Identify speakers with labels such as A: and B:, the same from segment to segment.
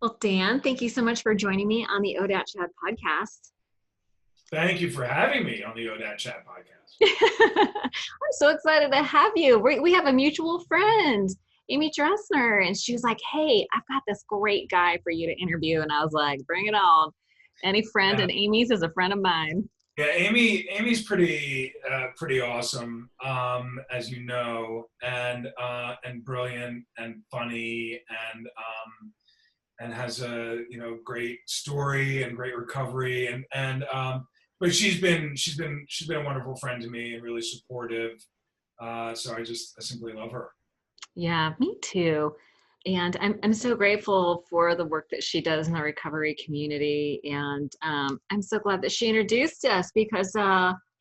A: Well, Dan, thank you so much for joining me on the ODAT Chat podcast.
B: Thank you for having me on the ODAT Chat podcast.
A: I'm so excited to have you. We have a mutual friend, Amy Dressner, and she was like, "Hey, I've got this great guy for you to interview." And I was like, "Bring it on." Any friend,
B: Yeah,
A: and Amy's is a friend of mine.
B: yeah. Amy's pretty awesome, as you know, and brilliant and funny and has a great story and great recovery but she's been a wonderful friend to me and really supportive. So I simply love her.
A: Yeah, me too. And I'm so grateful for the work that she does in the recovery community. And I'm so glad that she introduced us because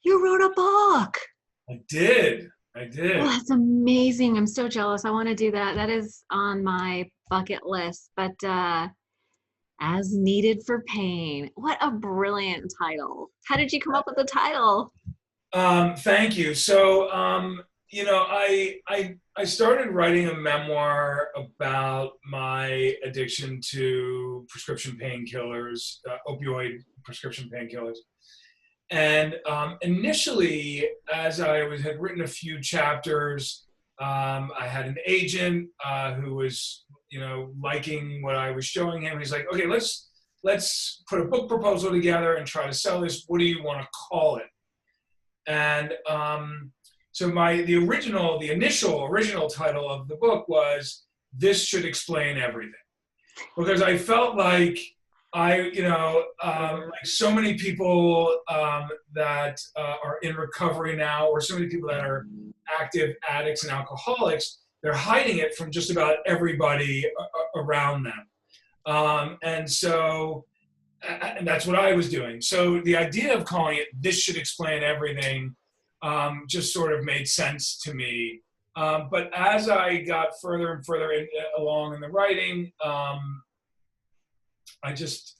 A: you wrote a book.
B: I did. I
A: Oh,
B: did.
A: that's amazing. I'm so jealous. I want to do that. That is on my bucket list. But As Needed for Pain. What a brilliant title. How did you come up with the title?
B: Thank you. So, I started writing a memoir about my addiction to prescription painkillers, opioid prescription painkillers. And initially, as had written a few chapters, I had an agent who was, liking what I was showing him. He's like, "Okay, let's put a book proposal together and try to sell this. What do you want to call it?" And so the initial original title of the book was "This Should Explain Everything," because I felt like like so many people that are in recovery now, or so many people that are active addicts and alcoholics, they're hiding it from just about everybody around them. And that's what I was doing. So the idea of calling it "This Should Explain Everything" just sort of made sense to me. But as I got further and further along in the writing, I just,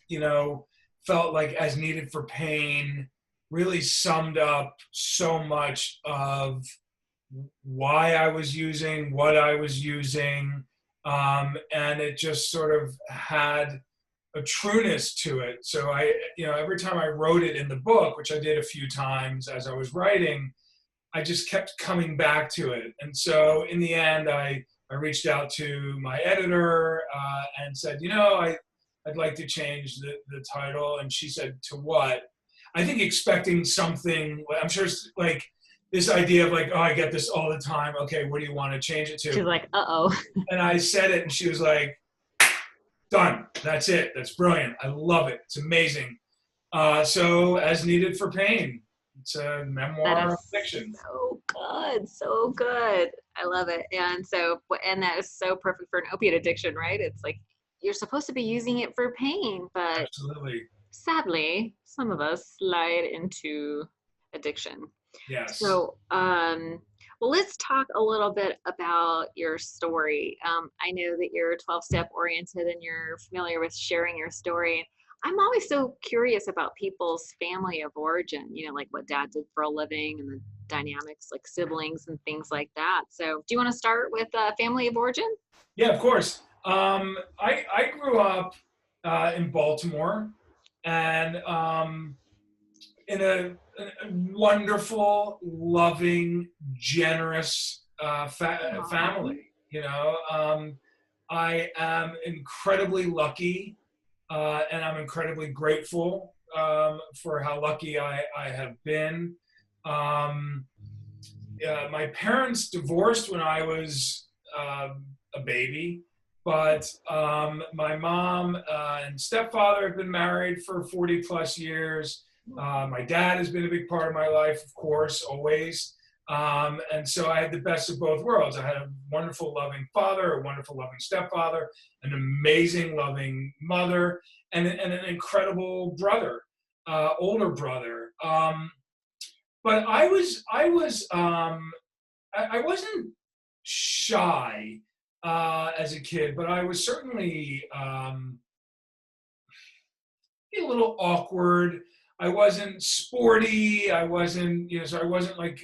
B: felt like "As Needed for Pain" really summed up so much of why I was using, what I was using, and it just sort of had a trueness to it. So every time I wrote it in the book, which I did a few times as I was writing, I just kept coming back to it. And so in the end, I reached out to my editor and said, I'd like to change the title. And she said, "To what?" I think expecting something, I'm sure it's like this idea of like, "Oh, I get this all the time. Okay, what do you want to change it
A: She's
B: to?"
A: like, uh-oh.
B: And I said it and she was like, "Done. That's it. That's brilliant. I love it. It's amazing." So "As Needed for Pain." It's a
A: That
B: memoir
A: is
B: of fiction.
A: so good. So good. I love it. And that is so perfect for an opiate addiction, right? It's like you're supposed to be using it for pain, but
B: Absolutely.
A: sadly, some of us slide into addiction.
B: Yes.
A: Well, let's talk a little bit about your story. I know that you're 12-step oriented and you're familiar with sharing your story. I'm always so curious about people's family of origin, like what dad did for a living and the dynamics like siblings and things like that. So, do you want to start with family of origin?
B: Yeah, of course. I grew up in Baltimore, and in a wonderful, loving, generous
A: Aw.
B: family. I am incredibly lucky, and I'm incredibly grateful for how lucky I have been. Um, my parents divorced when I was a baby, but my mom and stepfather have been married for 40 plus years. My dad has been a big part of my life, of course, always. And so I had the best of both worlds. I had a wonderful, loving father, a wonderful, loving stepfather, an amazing, loving mother, and an incredible brother, older brother. But I wasn't shy as a kid, but I was certainly a little awkward. I wasn't sporty. I wasn't, so I wasn't like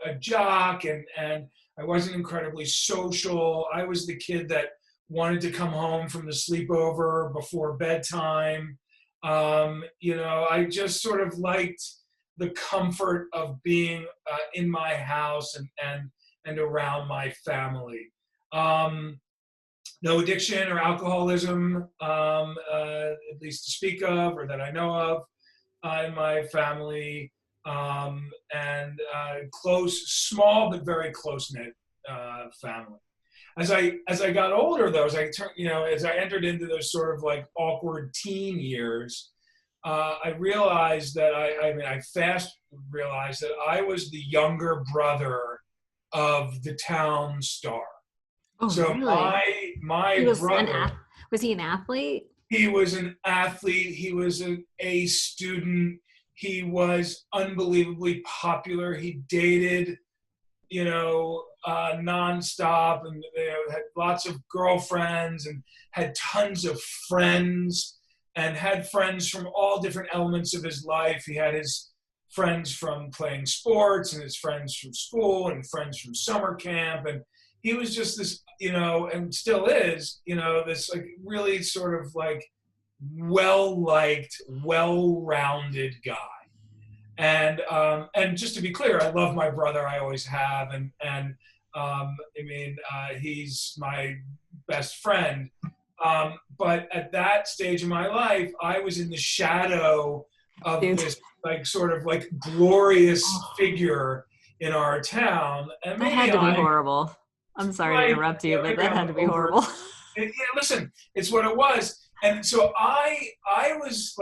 B: a jock, and I wasn't incredibly social. I was the kid that wanted to come home from the sleepover before bedtime. I just sort of liked the comfort of being in my house and around my family. No addiction or alcoholism, at least to speak of or that I know of, in my family, and small but very close knit family. As I got older, though, as I entered into those sort of like awkward teen years, I realized that I fast realized that I was the younger brother of the town star.
A: Oh,
B: So
A: really?
B: my
A: He was an
B: brother,
A: ath Was he an athlete?
B: he was an athlete. He was an A student. He was unbelievably popular. He dated, nonstop, and had lots of girlfriends and had tons of friends, and had friends from all different elements of his life. He had his friends from playing sports, and his friends from school, and friends from summer camp, and he was just this, and still is, this like really sort of like well liked, well rounded guy. And just to be clear, I love my brother. I always have, he's my best friend. But at that stage of my life, I was in the shadow of
A: Dude,
B: this like sort of like glorious
A: oh,
B: figure in our town, and
A: that had
B: maybe
A: to be
B: I
A: horrible. I'm sorry to
B: might,
A: interrupt you, but
B: maybe
A: that
B: I'm
A: had to be
B: over.
A: horrible.
B: Listen, it's what it was. And so I was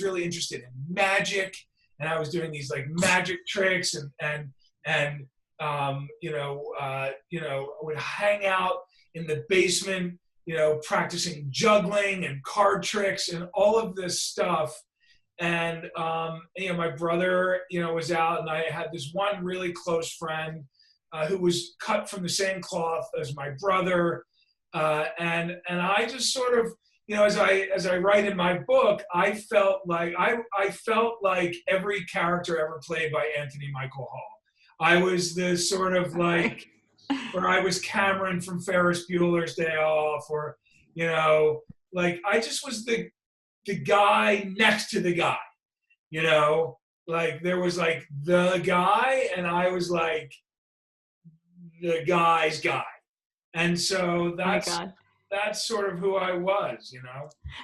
B: really interested in magic, and I was doing these like magic tricks, and would hang out in the basement, practicing juggling and card tricks and all of this stuff. And my brother, was out, and I had this one really close friend who was cut from the same cloth as my brother, and I just sort of, as I write in my book, I felt like every character ever played by Anthony Michael Hall. I was the sort of
A: Okay.
B: like, or I was Cameron from Ferris Bueller's Day Off, or like I just was the guy next to the guy, you know, like there was like the guy, and I was like the guy's guy, and so
A: Oh my
B: that's
A: God.
B: that's sort of who I was.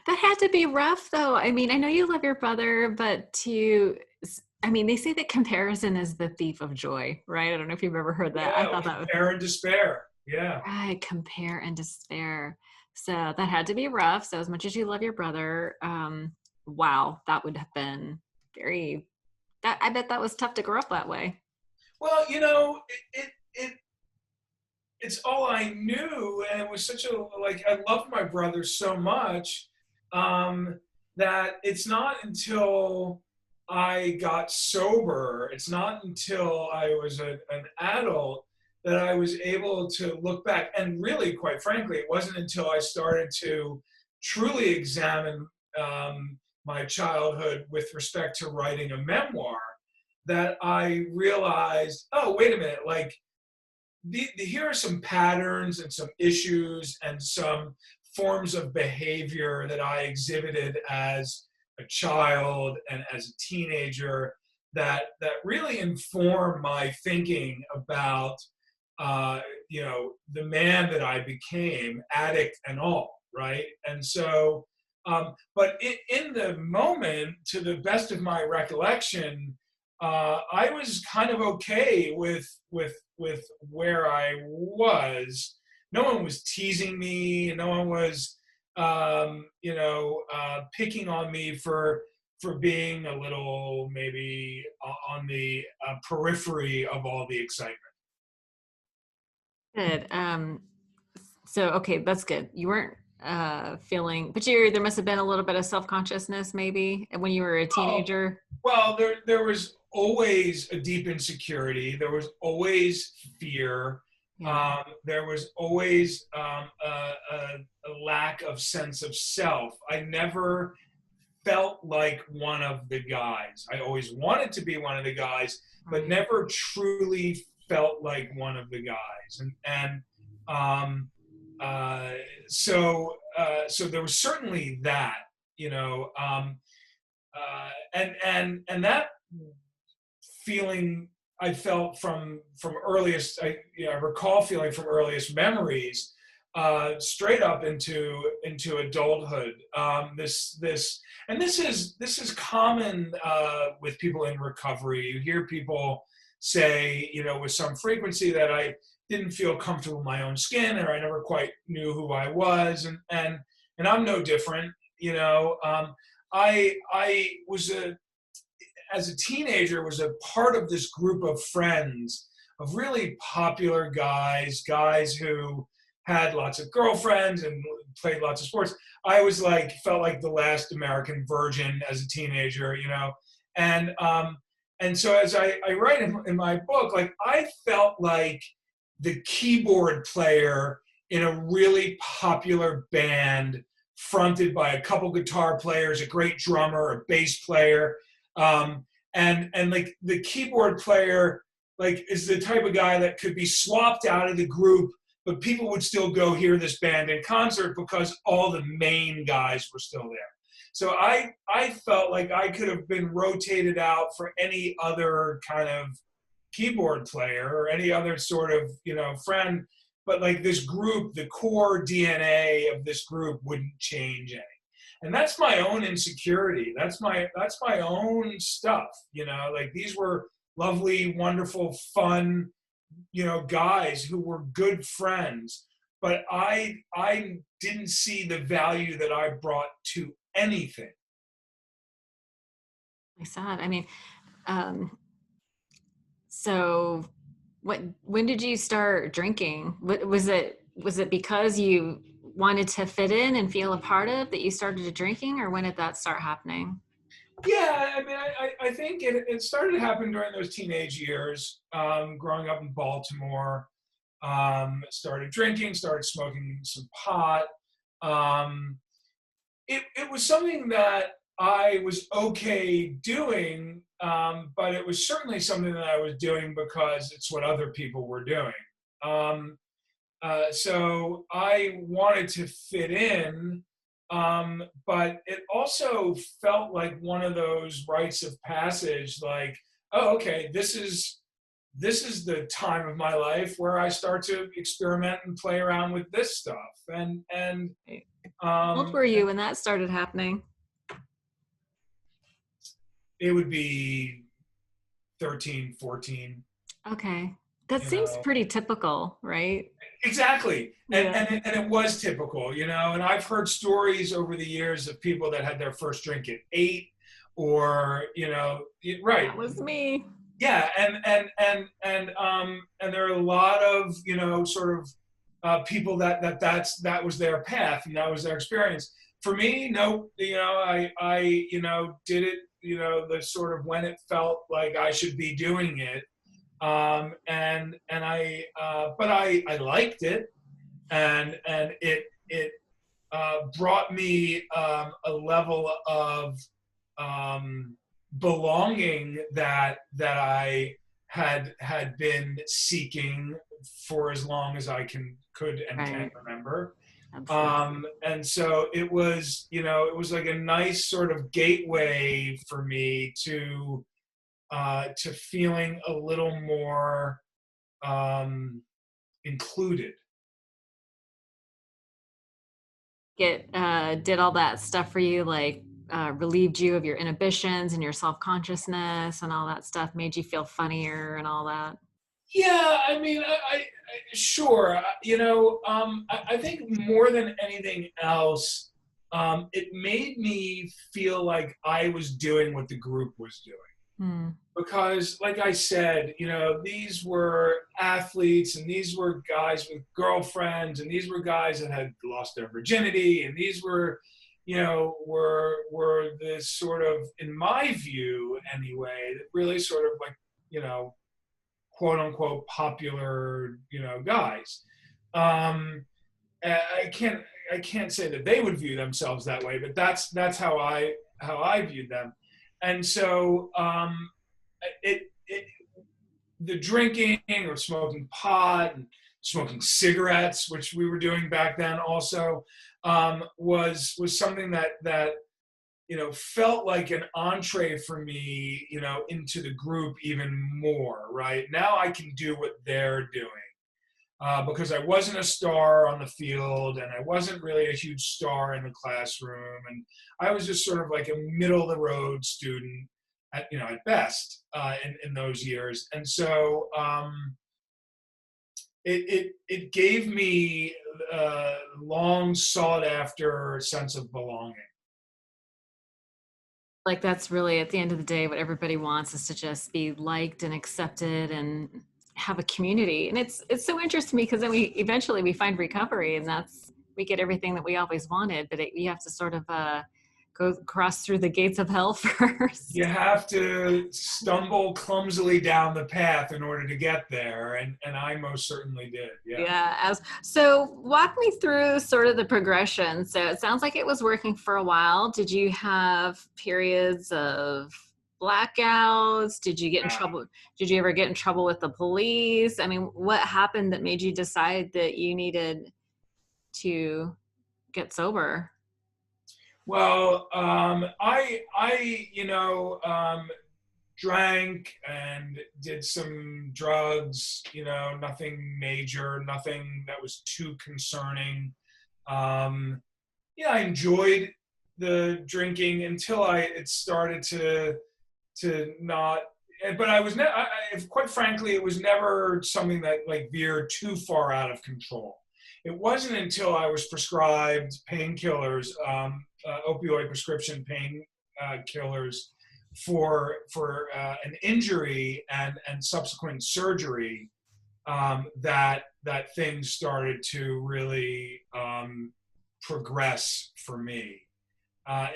A: That had to be rough, though. I mean, I know you love your brother, but I mean, they say that comparison is the thief of joy, right? I don't know if you've ever heard that. I
B: Yeah,
A: thought that was
B: compare and despair. Yeah.
A: right. Compare and despair. So that had to be rough. So, as much as you love your brother, wow, that would have been very, I bet that was tough to grow up that way.
B: Well, it's all I knew, and it was such a like I loved my brother so much, that it's not until I got sober, it's not until I was an adult that I was able to look back. And really, quite frankly, it wasn't until I started to truly examine my childhood with respect to writing a memoir that I realized, oh, wait a minute, like here are some patterns and some issues and some forms of behavior that I exhibited as a child and as a teenager that really inform my thinking about the man that I became, addict and all, right? And so, but in the moment, to the best of my recollection, I was kind of okay with where I was. No one was teasing me. No one was, picking on me for being a little maybe on the periphery of all the excitement.
A: Good. So okay, that's good. You weren't feeling, but there must have been a little bit of self-consciousness maybe when you were a
B: Oh,
A: teenager.
B: well, there was always a deep insecurity. There was always fear.
A: Yeah.
B: There was always a lack of sense of self. I never felt like one of the guys. I always wanted to be one of the guys, but
A: Right.
B: never truly felt like one of the guys. And uh, so there was certainly that, you know, and that feeling I felt from earliest, I recall feeling from earliest memories, straight up into adulthood. This is common with people in recovery. You hear people say, with some frequency, that I didn't feel comfortable in my own skin, or I never quite knew who I was, and I'm no different. I was as a teenager, was a part of this group of friends, of really popular guys who had lots of girlfriends and played lots of sports. I was like, felt like the last American virgin as a teenager, and and so as I write in my book, like I felt like the keyboard player in a really popular band fronted by a couple guitar players, a great drummer, a bass player, and like the keyboard player, like, is the type of guy that could be swapped out of the group, but people would still go hear this band in concert because all the main guys were still there. So I felt like I could have been rotated out for any other kind of keyboard player or any other sort of friend, but like this group, the core DNA of this group wouldn't change any. And that's my own insecurity. That's my own stuff. Like, these were lovely, wonderful, fun, guys who were good friends, but I didn't see the value that I brought to anything.
A: I saw it. I mean, um, so when did you start drinking? Was it because you wanted to fit in and feel a part of that you started drinking, or when did that start happening?
B: Yeah, I mean, I think it started to happen during those teenage years, growing up in Baltimore. Started drinking, started smoking some pot. Um, it was something that I was okay doing, but it was certainly something that I was doing because it's what other people were doing. Um, so I wanted to fit in, but it also felt like one of those rites of passage, like, oh, okay, this is the time of my life where I start to experiment and play around with this stuff. And
A: How old were you when that started happening?
B: it would be 13, 14,
A: Okay. That
B: you
A: seems
B: know.
A: pretty typical, right?
B: Exactly. And,
A: Yeah.
B: and it was typical, and I've heard stories over the years of people that had their first drink at 8, or, right.
A: That was me.
B: Yeah. And there are a lot of, sort of people that was their path and that was their experience. For me, no, I did it, the sort of when it felt like I should be doing it. But I liked it, and it brought me a level of belonging that I had been seeking for as long as I could and can
A: Right.
B: remember.
A: Absolutely.
B: And so it was like a nice sort of gateway for me to feeling a little more included.
A: Get did all that stuff for you, like relieved you of your inhibitions and your self-consciousness and all that stuff, made you feel funnier and all that?
B: Yeah, I mean, sure. I think more than anything else, it made me feel like I was doing what the group was doing.
A: Hmm.
B: Because, like I said, these were athletes, and these were guys with girlfriends, and these were guys that had lost their virginity, and these were this sort of, in my view anyway, that really sort of like, quote unquote popular, guys. Um, I can't say that they would view themselves that way, but that's how I viewed them. And so it the drinking or smoking pot and smoking cigarettes, which we were doing back then also, was something that felt like an entree for me, into the group even more. Right now, I can do what they're doing. Because I wasn't a star on the field and I wasn't really a huge star in the classroom. And I was just sort of like a middle of the road student at best in those years. And so it gave me a long sought after sense of belonging.
A: Like that's really at the end of the day what everybody wants is to just be liked and accepted and have a community. And it's so interesting to me because then we find recovery and that's we get everything that we always wanted, but you have to sort of go cross through the gates of hell
B: You
A: first.
B: have to stumble clumsily down the path in order to get there, and I most certainly did. Yeah.
A: Yeah. So walk me through sort of the progression. So it sounds like it was working for a while. Did you have periods of blackouts? Did you get in trouble? Did you ever get in trouble with the police? I mean, what happened that made you decide that you needed to get sober?
B: Well, I drank and did some drugs. Nothing major, nothing that was too concerning. Yeah, I enjoyed the drinking until it started to not. But I was never. Quite frankly, it was never something that like veered too far out of control. It wasn't until I was prescribed painkillers, opioid prescription pain killers, for an injury and subsequent surgery, that things started to really progress for me.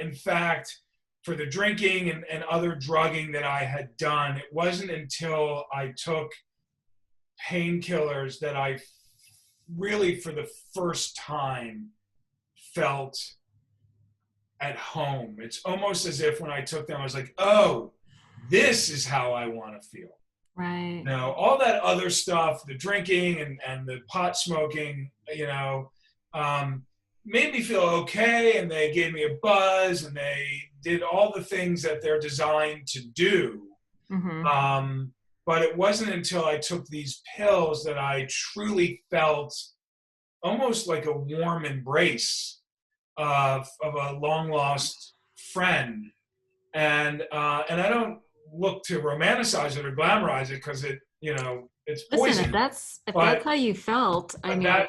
B: In fact, for the drinking and other drugging that I had done, it wasn't until I took painkillers that I really, for the first time, felt at home. It's almost as if when I took them, I was like, oh, this is how I want to feel.
A: Right.
B: All that other stuff, the drinking and the pot smoking, made me feel okay, and they gave me a buzz, and they did all the things that they're designed to do.
A: Mm-hmm.
B: But it wasn't until I took these pills that I truly felt almost like a warm embrace of a long lost friend. And I don't look to romanticize it or glamorize it because it's
A: Listen,
B: poison.
A: if that's
B: But
A: how you felt, I
B: but
A: mean,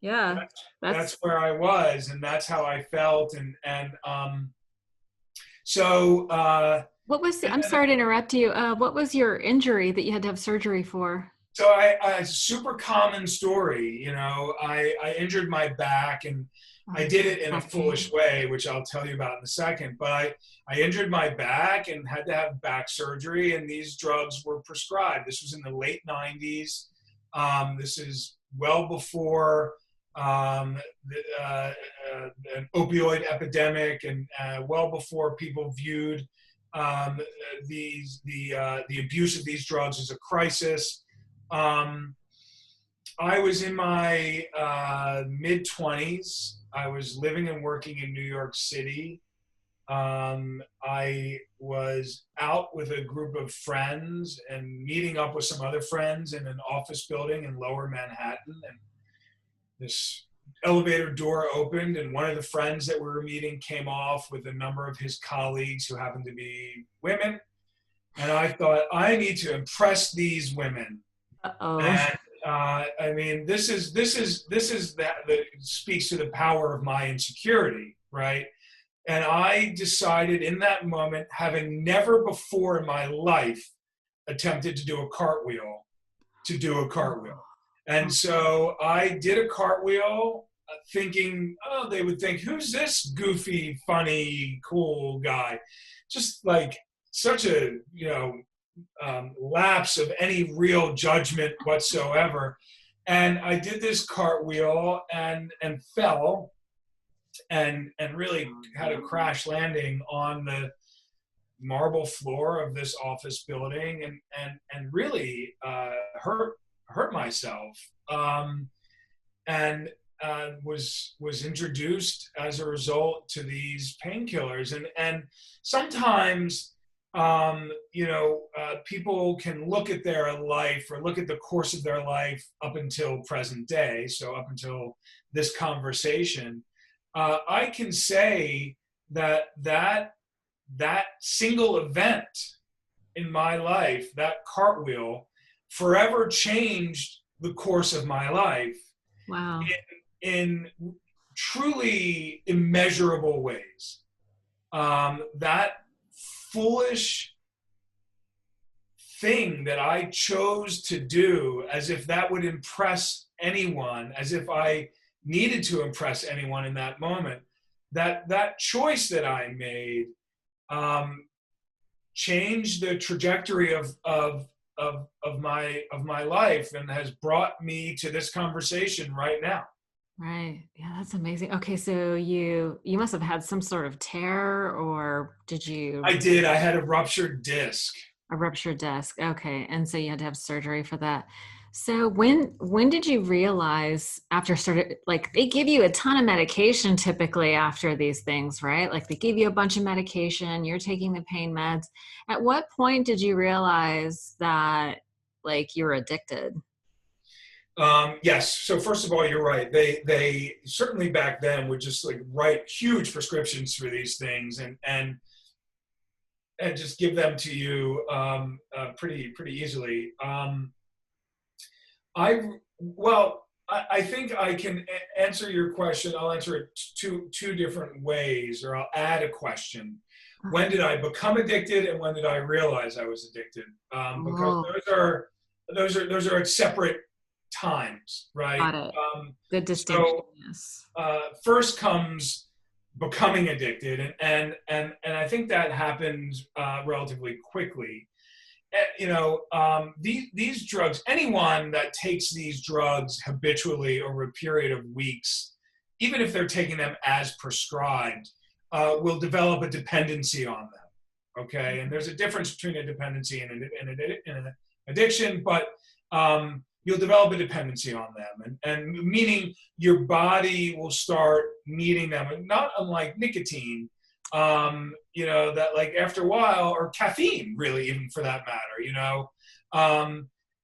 A: yeah,
B: that's
A: that's
B: where I was, and that's how I felt. So
A: what was
B: and,
A: I'm
B: and
A: sorry to interrupt you. What was your injury that you had to have surgery for?
B: so I super common story. I injured my back, and I
A: Oh,
B: did it in a
A: back pain.
B: foolish way, which I'll tell you about in a second. But I injured my back and had to have back surgery, and these drugs were prescribed. This was in the late 90s. This is well before an opioid epidemic, and well before people viewed the abuse of these drugs as a crisis. Um, I was in my mid 20s. I was living and working in New York City. I was out with a group of friends and meeting up with some other friends in an office building in Lower Manhattan. And this elevator door opened, and one of the friends that we were meeting came off with a number of his colleagues who happened to be women. And I thought, I need to impress these women.
A: Uh-oh.
B: And I mean, this is that speaks to the power of my insecurity, right? And I decided in that moment, having never before in my life attempted to do a cartwheel, to do a cartwheel. And so I did a cartwheel, thinking, oh, they would think, who's this goofy, funny, cool guy? Just like such a, lapse of any real judgment whatsoever. And I did this cartwheel and fell and really had a crash landing on the marble floor of this office building and really hurt hurt myself. And was introduced as a result to these painkillers, and sometimes people can look at their life or look at the course of their life up until present day, so up until this conversation. I can say that single event in my life, that cartwheel, forever changed the course of my life
A: Wow.
B: in truly immeasurable ways. That foolish thing that I chose to do, as if that would impress anyone, as if I needed to impress anyone in that moment, that choice that I made um, changed the trajectory of my life and has brought me to this conversation right now.
A: Right. Yeah, that's amazing. Okay, so you must have had some sort of tear, or did
B: I
A: you
B: did. I had a ruptured disc.
A: a ruptured disc? Okay, and so you had to have surgery for that. So when did you realize after started, like they give you a ton of medication typically after these things, right? Like they give you a bunch of medication, you're taking the pain meds. At what point did you realize that like you were addicted?
B: Yes. So first of all, you're right. They certainly back then would just like write huge prescriptions for these things and just give them to you pretty easily. I well, I think I can answer your question. I'll answer it two different ways, or I'll add a question. When
A: Okay.
B: did I become addicted, and when did I realize I was addicted? Because
A: Oh,
B: those are at separate times, right?
A: got it. Good distinction,
B: So
A: yes.
B: first comes becoming addicted, and I think that happened relatively quickly. These drugs, anyone that takes these drugs habitually over a period of weeks, even if they're taking them as prescribed, will develop a dependency on them. Okay, and there's a difference between a dependency and an addiction, but you'll develop a dependency on them, and meaning your body will start needing them, and not unlike nicotine. That like after a while, or caffeine, really, even for that matter.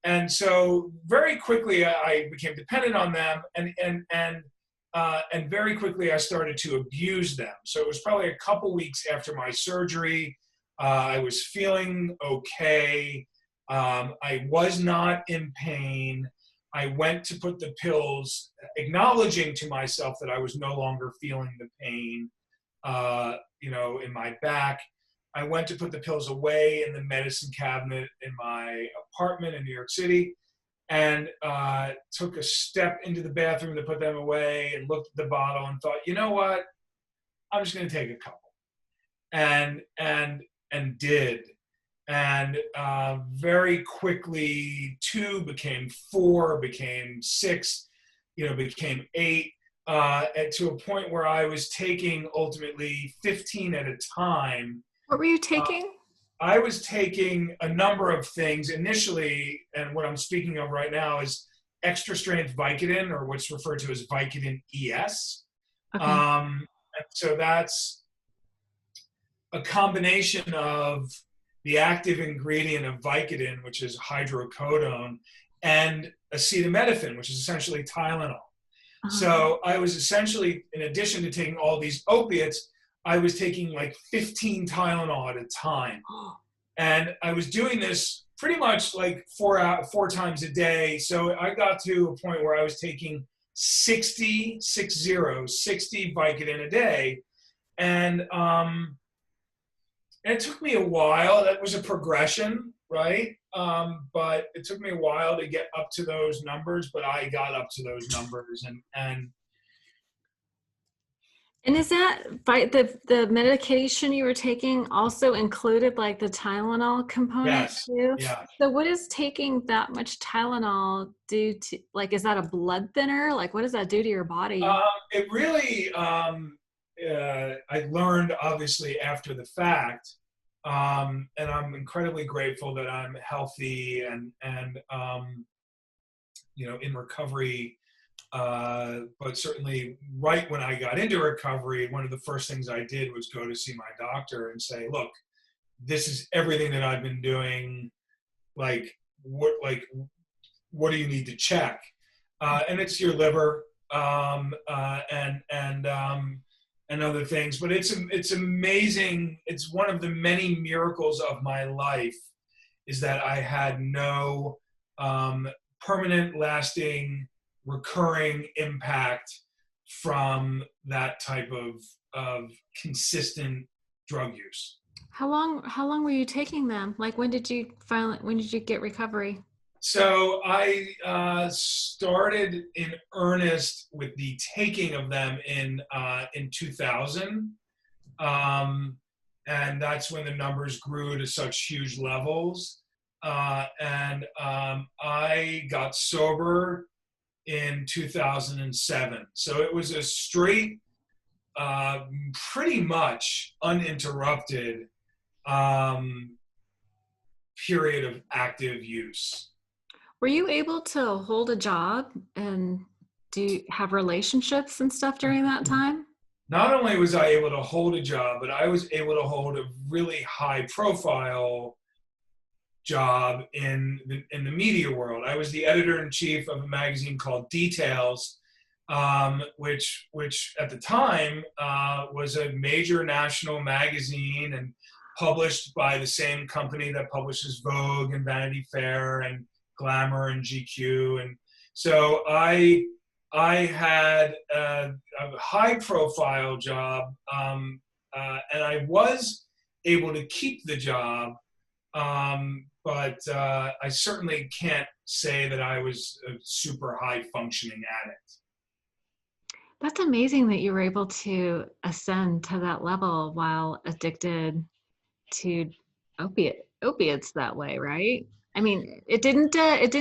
B: And so very quickly I became dependent on them, and very quickly I started to abuse them. So it was probably a couple weeks after my surgery. I was feeling okay. I was not in pain. I went to put the pills, acknowledging to myself that I was no longer feeling the pain, in my back. I went to put the pills away in the medicine cabinet in my apartment in New York City, and took a step into the bathroom to put them away, and looked at the bottle and thought, you know what? I'm just going to take a couple, and did. And very quickly, two became four, became six, became eight, to a point where I was taking ultimately 15 at a time.
A: What were you
B: Uh,
A: taking?
B: I was taking a number of things initially, and what I'm speaking of right now is extra strength Vicodin, or what's referred to as Vicodin ES.
A: Okay.
B: And so that's a combination of the active ingredient of Vicodin, which is hydrocodone, and acetaminophen, which is essentially Tylenol.
A: Uh,
B: So I was essentially, in addition to taking all these opiates, I was taking like 15 Tylenol at a time. And I was doing this pretty much like four times a day. So I got to a point where I was taking 60 Vicodin a day. And it took me a while. That was a progression, right? But it took me a while to get up to those numbers, but I got up to those numbers, and
A: and is that the medication you were taking also included like the Tylenol component
B: yes,
A: too?
B: yeah.
A: So what does taking that much Tylenol do to, like, is that a blood thinner? Like what does that do to your body?
B: It really, I learned obviously after the fact, and I'm incredibly grateful that I'm healthy, and in recovery. But certainly, right when I got into recovery, one of the first things I did was go to see my doctor and say, "Look, this is everything that I've been doing. Like, what do you need to check?" And it's your liver, and other things. But it's amazing. It's one of the many miracles of my life is that I had no permanent, lasting, recurring impact from that type of consistent drug use.
A: How long were you taking them? Like when did you get recovery?
B: So I started in earnest with the taking of them in 2000, and that's when the numbers grew to such huge levels. And I got sober in 2007. So it was a straight, pretty much uninterrupted um, period of active use.
A: Were you able to hold a job and do have relationships and stuff during that time?
B: Not only was I able to hold a job, but I was able to hold a really high profile job in the media world. I was the editor in chief of a magazine called Details, which at the time was a major national magazine and published by the same company that publishes Vogue and Vanity Fair and Glamour and GQ. And so I had a high profile job, and I was able to keep the job. But I certainly can't say that I was a super high functioning addict.
A: That's amazing that you were able to ascend to that level while addicted to opiates that way, right? I mean, it didn't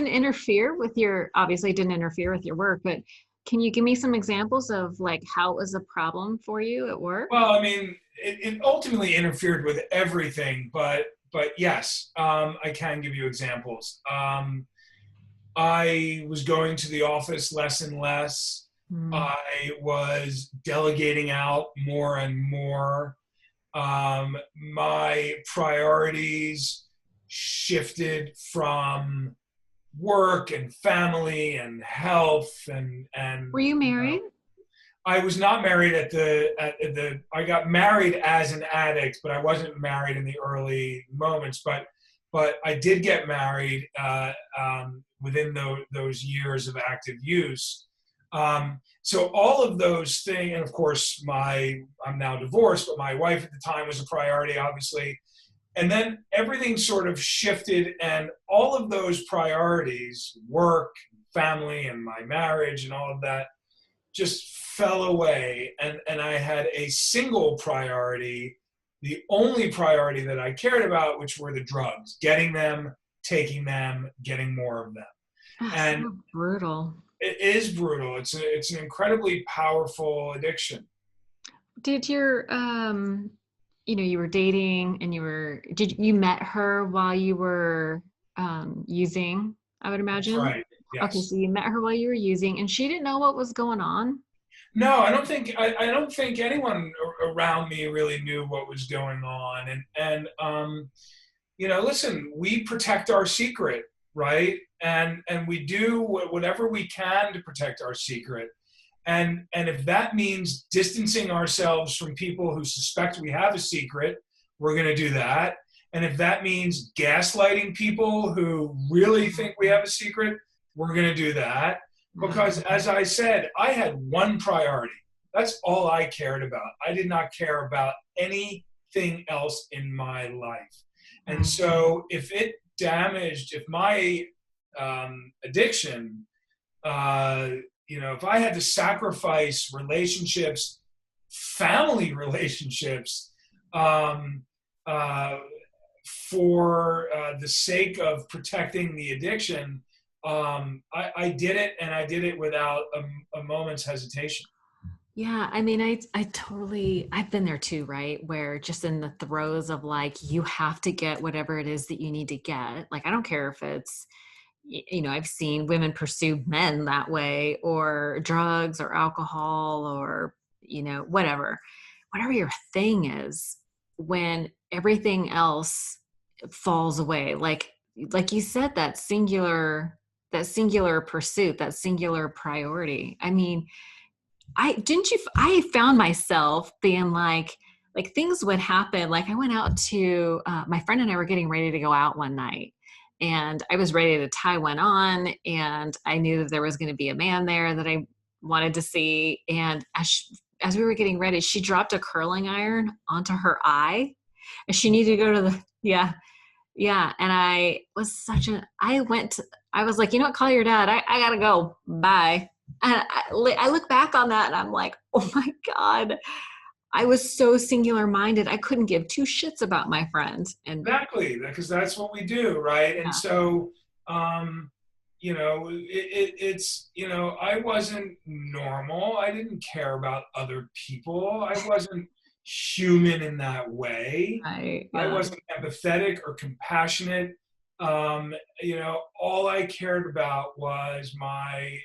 A: interfere with your obviously it didn't interfere with your work, but can you give me some examples of like how it was a problem for you at work?
B: Well, I mean, it ultimately interfered with everything, but yes, I can give you examples. I was going to the office less and less.
A: Mm.
B: I was delegating out more and more. My priorities shifted from work and family and health and
A: Were you married?
B: I was not married at the I got married as an addict, but I wasn't married in the early moments. But I did get married within those years of active use. So all of those things, and of course, I'm now divorced, but my wife at the time was a priority, obviously. And then everything sort of shifted, and all of those priorities, work, family, and my marriage, and all of that, just fell away. And I had a single priority, the only priority that I cared about, which were the drugs, getting them, taking them, getting more of them.
A: Ah,
B: And
A: so brutal.
B: it is brutal. It's an incredibly powerful addiction.
A: Did your you were dating and did you met her while you were using, I would
B: That's
A: imagine?
B: right.
A: Okay,
B: Yes.
A: so you met her while you were using and she didn't know what was going on?
B: No, I don't think anyone around me really knew what was going on. And listen, we protect our secret, right? And we do whatever we can to protect our secret. And if that means distancing ourselves from people who suspect we have a secret, we're going to do that. And if that means gaslighting people who really think we have a secret, we're going to do that. Because as I said, I had one priority. That's all I cared about. I did not care about anything else in my life. And so if my addiction, if I had to sacrifice relationships, family relationships, um, uh, for the sake of protecting the addiction, I did it, and I did it without a moment's hesitation.
A: Yeah, I mean, I've been there too, right? Where just in the throes of like, you have to get whatever it is that you need to get. Like, I don't care if it's, I've seen women pursue men that way, or drugs or alcohol, or, whatever your thing is, when everything else falls away. Like you said, that singular pursuit, that singular priority. I mean, I found myself being like things would happen. Like I went out to, my friend and I were getting ready to go out one night, and I was ready to tie one on, and I knew that there was going to be a man there that I wanted to see. And as we were getting ready, she dropped a curling iron onto her eye, and she needed to go to the, yeah, yeah. And I was like, you know what, call your dad. I gotta go. Bye. And I look back on that and I'm like, oh my God, I was so singular minded. I couldn't give two shits about my friend. And
B: Exactly, because that's what we do, right? And
A: yeah,
B: so, it's, I wasn't normal. I didn't care about other people. I wasn't human in that way. I
A: yeah.
B: wasn't empathetic or compassionate. All I cared about was my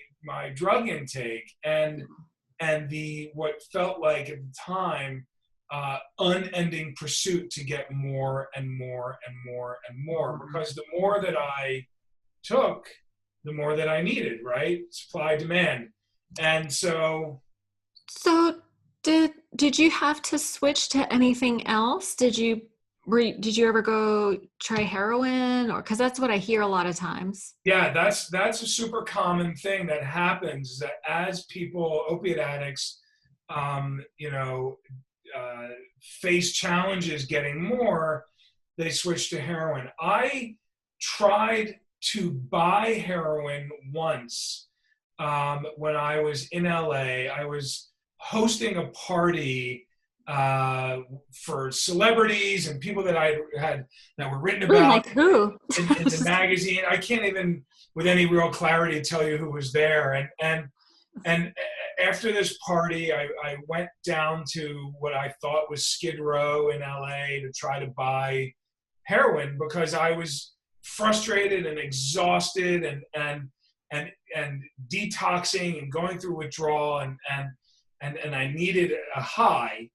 B: drug intake and the what felt like at the time unending pursuit to get more and more and more and more. Because the more that I took, the more that I needed, right? Supply demand. And so,
A: So did you have to switch to anything else? Did you ever go try heroin, or because that's what I hear a lot of times.
B: yeah, that's a super common thing that happens. Is that as people, opiate addicts, um, you know, uh, face challenges getting more, they switch to heroin. I tried to buy heroin once when I was in LA. I was hosting a party for celebrities and people that I had that were written
A: Really,
B: about
A: like who?
B: in the magazine. I can't even, with any real clarity, tell you who was there. And after this party, I went down to what I thought was Skid Row in LA to try to buy heroin because I was frustrated and exhausted and detoxing and going through withdrawal and I needed a high.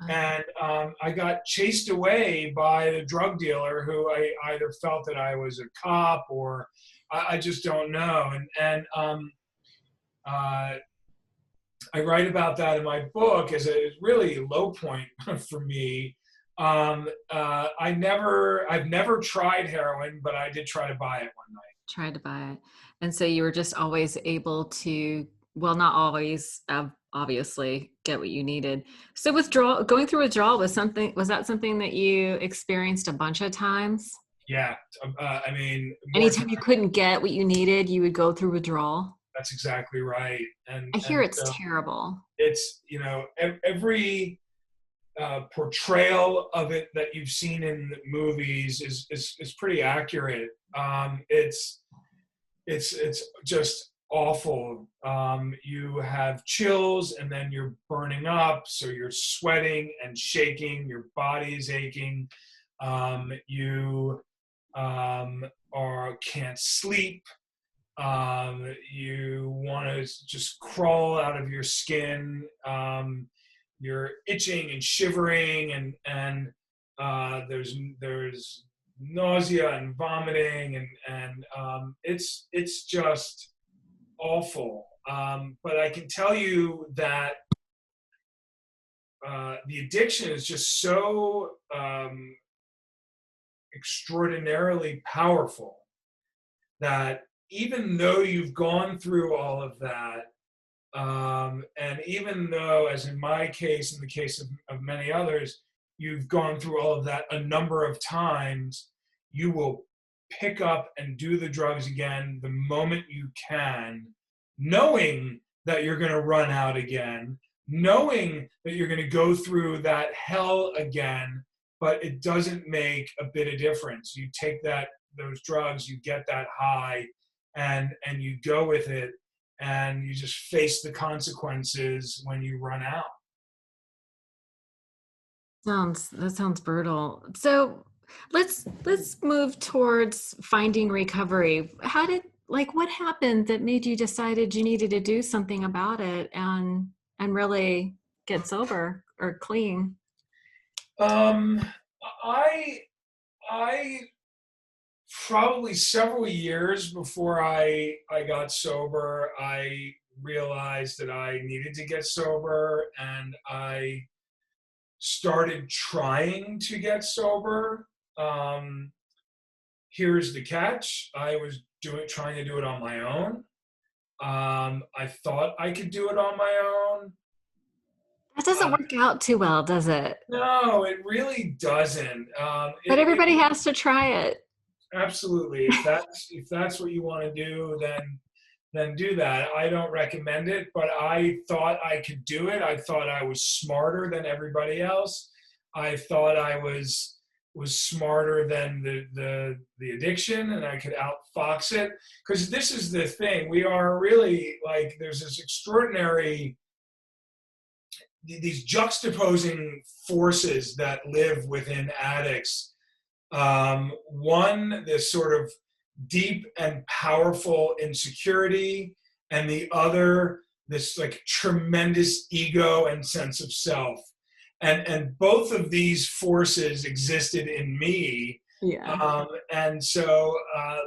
B: And I got chased away by the drug dealer who I either felt that I was a cop or I just don't know. Uh, I write about that in my book as a really low point for me. I've never tried heroin, but I did try to buy it one night.
A: Tried to buy it. And so you were just always able to, well, not always, obviously get what you needed. So going through withdrawal was that something that you experienced a bunch of times?
B: Yeah, I mean, more
A: Anytime
B: time.
A: you couldn't get what you needed, you would go through withdrawal.
B: That's exactly right.
A: I hear
B: And
A: it's
B: so
A: terrible.
B: it's every portrayal of it that you've seen in movies is pretty accurate. It's just awful. You have chills and then you're burning up, so you're sweating and shaking. Your body is aching. You or can't sleep. You want to just crawl out of your skin. You're itching and shivering, and there's nausea and vomiting, and it's just awful. But I can tell you that the addiction is just so extraordinarily powerful that even though you've gone through all of that, and even though, as in my case, in the case of many others, you've gone through all of that a number of times, you will pick up and do the drugs again the moment you can, knowing that you're going to run out again, knowing that you're going to go through that hell again, but it doesn't make a bit of difference. You take those drugs, you get that high, and you go with it, and you just face the consequences when you run out.
A: That sounds brutal. So let's move towards finding recovery. like what happened that made you decided you needed to do something about it and really get sober or clean?
B: Um, I I probably several years before I got sober, I realized that I needed to get sober, and I started trying to get sober. Um, Here's the catch: I was trying to do it on my own. I thought I could do it on my own.
A: That doesn't
B: Uh,
A: work out too well, does it?
B: no, it really doesn't.
A: But everybody has to try it.
B: Absolutely. If that's what you want to do, then do that. I don't recommend it, but I thought I could do it. I thought I was smarter than everybody else. I thought I was smarter than the addiction, and I could outfox it. Because this is the thing. We are really like there's this extraordinary these juxtaposing forces that live within addicts. One, this sort of deep and powerful insecurity, and the other, this like tremendous ego and sense of self. And both of these forces existed in me.
A: Yeah.
B: And so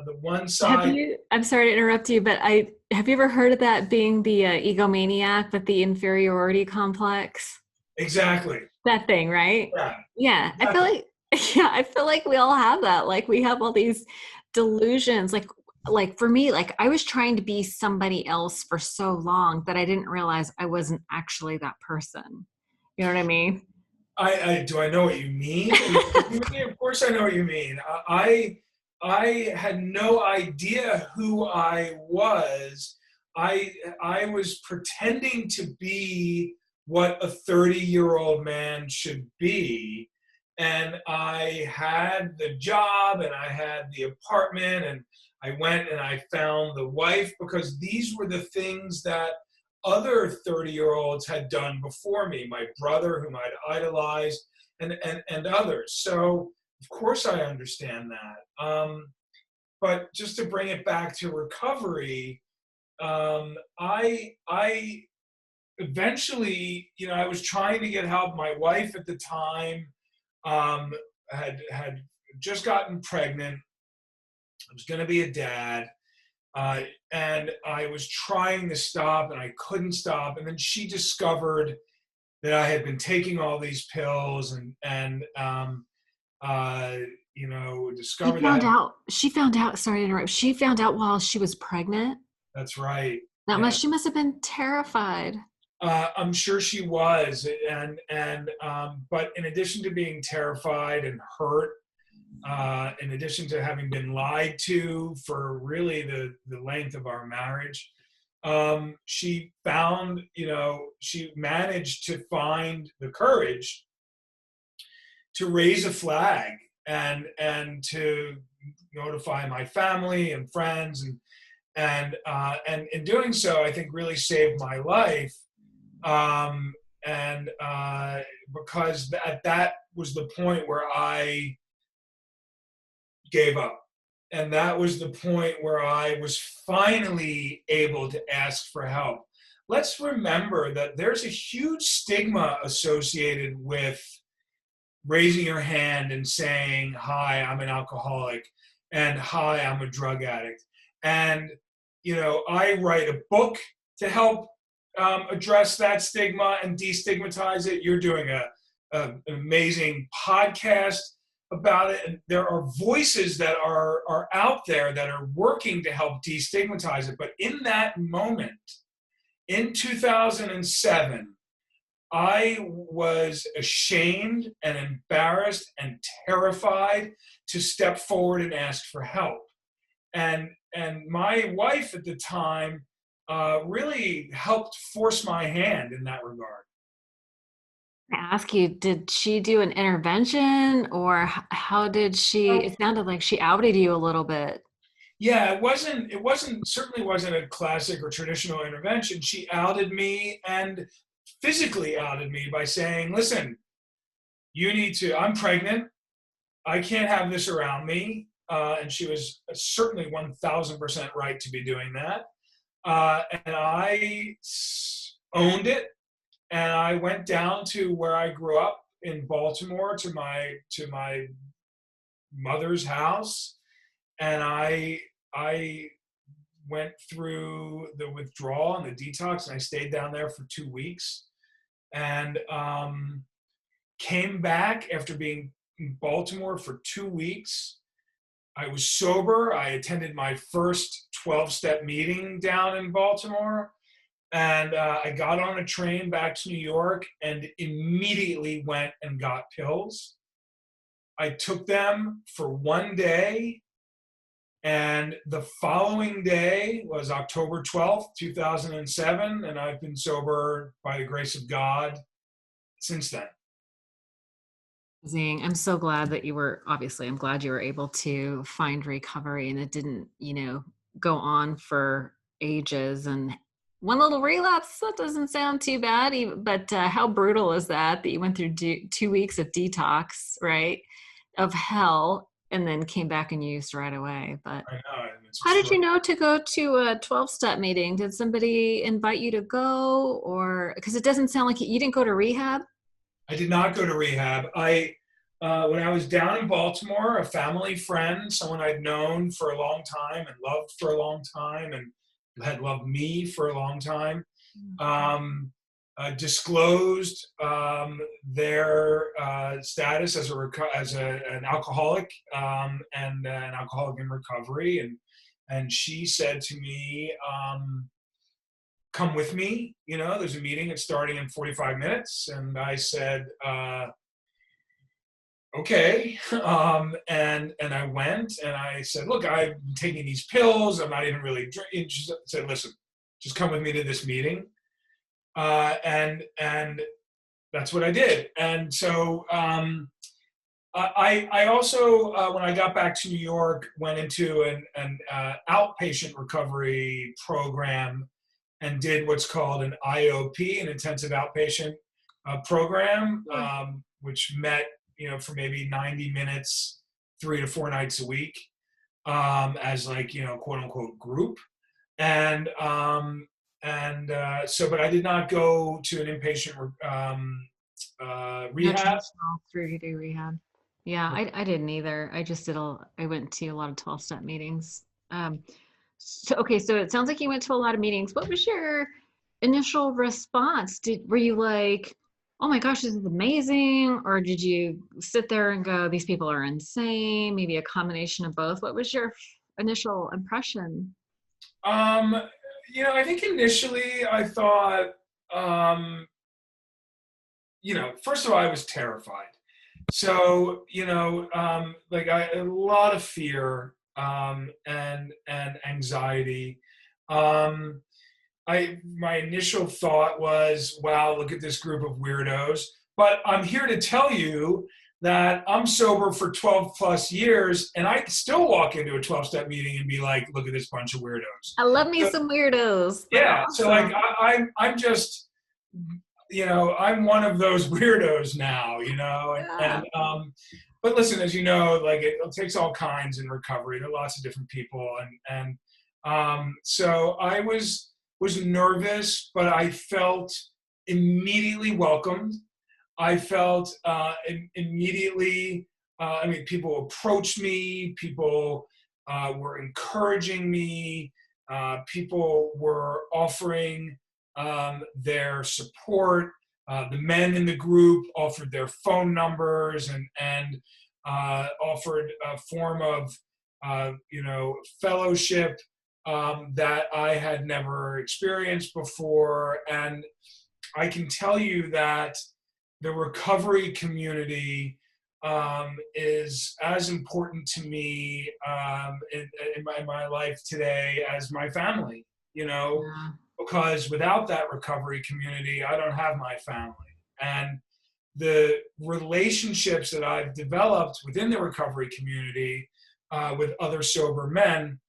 B: the one
A: Have
B: side,
A: you, I'm sorry to interrupt you, but have you ever heard of that being the egomaniac with the inferiority complex?
B: exactly.
A: That thing, right?
B: Yeah,
A: Yeah. I feel
B: exactly.
A: like, yeah, I feel like we all have that. Like we have all these delusions. Like for me, like I was trying to be somebody else for so long that I didn't realize I wasn't actually that person. You know what I mean?
B: I do I know what you mean? Are you kidding me? Of course I know what you mean. I had no idea who I was. I was pretending to be what a 30-year-old man should be. And I had the job and I had the apartment and I went and I found the wife because these were the things that other 30-year-olds had done before me, my brother, whom I'd idolized, and others. So, of course, I understand that. But just to bring it back to recovery, I eventually, I was trying to get help. My wife at the time um, had just gotten pregnant. I was going to be a dad. Uh, and I was trying to stop and I couldn't stop. And then she discovered that I had been taking all these pills uh,
A: She
B: discovered
A: found
B: that.
A: out, she found out, sorry to interrupt. She found out while she was pregnant.
B: That's right.
A: That
B: Yeah.
A: must, she must have been terrified.
B: I'm sure she was. But in addition to being terrified and hurt, in addition to having been lied to for really the length of our marriage, she managed to find the courage to raise a flag and to notify my family and friends and in doing so, I think really saved my life. Um, and Because that was the point where I gave up. And that was the point where I was finally able to ask for help. Let's remember that there's a huge stigma associated with raising your hand and saying, "Hi, I'm an alcoholic," and "Hi, I'm a drug addict." And, I write a book to help address that stigma and destigmatize it. You're doing an amazing podcast about it. And there are voices that are out there that are working to help destigmatize it. But in that moment, in 2007, I was ashamed and embarrassed and terrified to step forward and ask for help. And my wife at the time really helped force my hand in that regard.
A: I ask you, did she do an intervention or how did she,
B: Well,
A: it sounded like she outed you a little bit.
B: yeah, certainly wasn't a classic or traditional intervention. She outed me and physically outed me by saying, "Listen, I'm pregnant. I can't have this around me. and she was certainly 1,000% right to be doing that. And I owned it, and I went down to where I grew up in Baltimore to my mother's house, and I went through the withdrawal and the detox, and I stayed down there for 2 weeks, and came back after being in Baltimore for 2 weeks. I was sober. I attended my first 12-step meeting down in Baltimore. And I got on a train back to New York and immediately went and got pills. I took them for one day. And the following day was October 12th, 2007. And I've been sober by the grace of God since then.
A: Amazing. I'm so glad that I'm glad you were able to find recovery and it didn't, go on for ages. And one little relapse, that doesn't sound too bad. But how brutal is that you went through 2 weeks of detox, right? Of hell, and then came back and used right away. But
B: I know. And it's
A: how did you
B: extraordinary.
A: know to go to a 12-step meeting? Did somebody invite you to go? Or because it doesn't sound like you didn't go to rehab?
B: I did not go to rehab. When I was down in Baltimore, a family friend, someone I'd known for a long time and loved for a long time, and had loved me for a long time, um, disclosed their status as an alcoholic, and an alcoholic in recovery, and she said to me, "Come with me. There's a meeting. It's starting in 45 minutes." And I said, "Okay." And I went, and I said, "Look, I'm taking these pills. I'm not even really drinking." She said, "Listen, just come with me to this meeting." And that's what I did. And so I also, when I got back to New York, went into an outpatient recovery program and did what's called an IOP, an intensive outpatient program, which met, for maybe 90 minutes, 3 to 4 nights a week, as like, quote unquote group. But I did not go to an inpatient
A: No
B: rehab.
A: traditional 3-day rehab. Yeah, I didn't either. I went to a lot of 12-step meetings. So it sounds like you went to a lot of meetings. What was your initial response? Were you like, oh my gosh, this is amazing? Or did you sit there and go, these people are insane? Maybe a combination of both. What was your initial impression?
B: Um, I think initially I thought, first of all, I was terrified. So, like a lot of fear, and anxiety. My initial thought was, wow, look at this group of weirdos. But I'm here to tell you that I'm sober for 12 plus years, and I can still walk into a 12-step meeting and be like, look at this bunch of weirdos.
A: I love me
B: So,
A: some weirdos. That's
B: yeah. So like
A: awesome.
B: I'm just, I'm one of those weirdos now,
A: Yeah.
B: but listen, as you know, like it takes all kinds in recovery. There are lots of different people, so I was nervous, but I felt immediately welcomed. I felt immediately. People approached me. People were encouraging me. People were offering their support. The men in the group offered their phone numbers and offered a form of fellowship that I had never experienced before. And I can tell you that the recovery community is as important to me in my life today as my family,
A: Yeah.
B: because without that recovery community, I don't have my family. And the relationships that I've developed within the recovery community with other sober men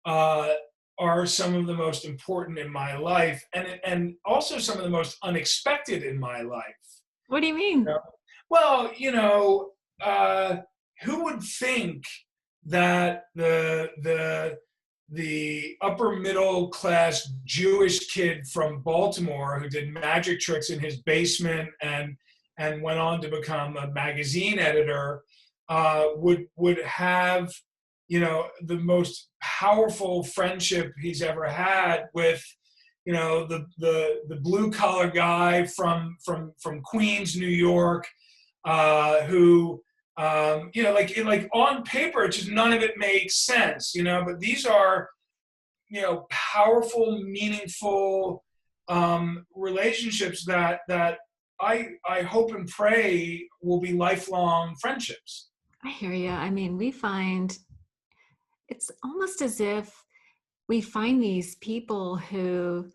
B: uh, are some of the most important in my life, and also some of the most unexpected in my life.
A: What do you
B: You
A: mean?
B: know? Well, uh, who would think that the upper middle class Jewish kid from Baltimore who did magic tricks in his basement and went on to become a magazine editor would have, you know, the most powerful friendship he's ever had with, you know, the blue collar guy from Queens, New York, who, you know, like on paper, just none of it makes sense, you know. But these are, you know, powerful, meaningful relationships that I hope and pray will be lifelong friendships.
A: I hear you. I mean, we find it's almost as if we find these people who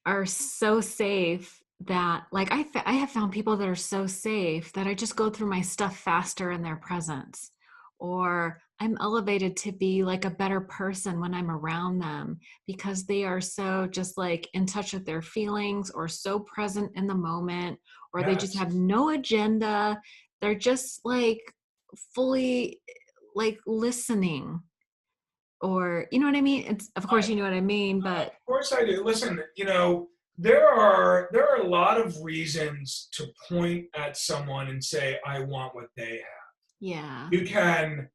A: are so safe that, like, I have found people that are so safe that I just go through my stuff faster in their presence, or I'm elevated to be like a better person when I'm around them because they are so just like in touch with their feelings or so present in the moment, or they just
B: Yes.
A: have no agenda. They're just like fully like listening, or you know what I mean? It's, of course,
B: I,
A: you know what I mean,
B: of
A: but
B: course I do. Listen, you know, there are a lot of reasons to point at someone and say, I want what they have.
A: yeah.
B: You can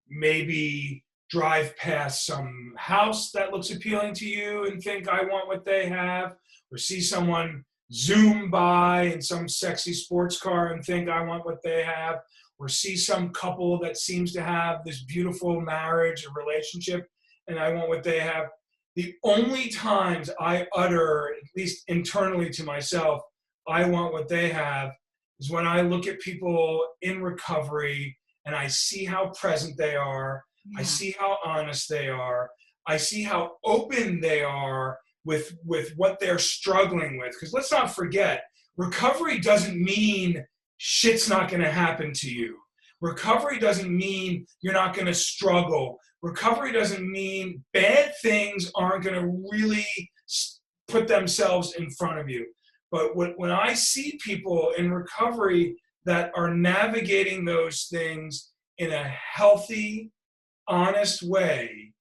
B: maybe drive past some house that looks appealing to you and think, I want what they have, or see someone zoom by in some sexy sports car and think, I want what they have, or see some couple that seems to have this beautiful marriage or relationship and I want what they have. The only times I utter, at least internally to myself, I want what they have, is when I look at people in recovery and I see how present they are. I
A: Yeah.
B: see how honest they are. I see how open they are with what they're struggling with. Because let's not forget, recovery doesn't mean shit's not going to happen to you. Recovery doesn't mean you're not going to struggle. Recovery doesn't mean bad things aren't going to really put themselves in front of you. But when I see people in recovery that are navigating those things in a healthy, honest way,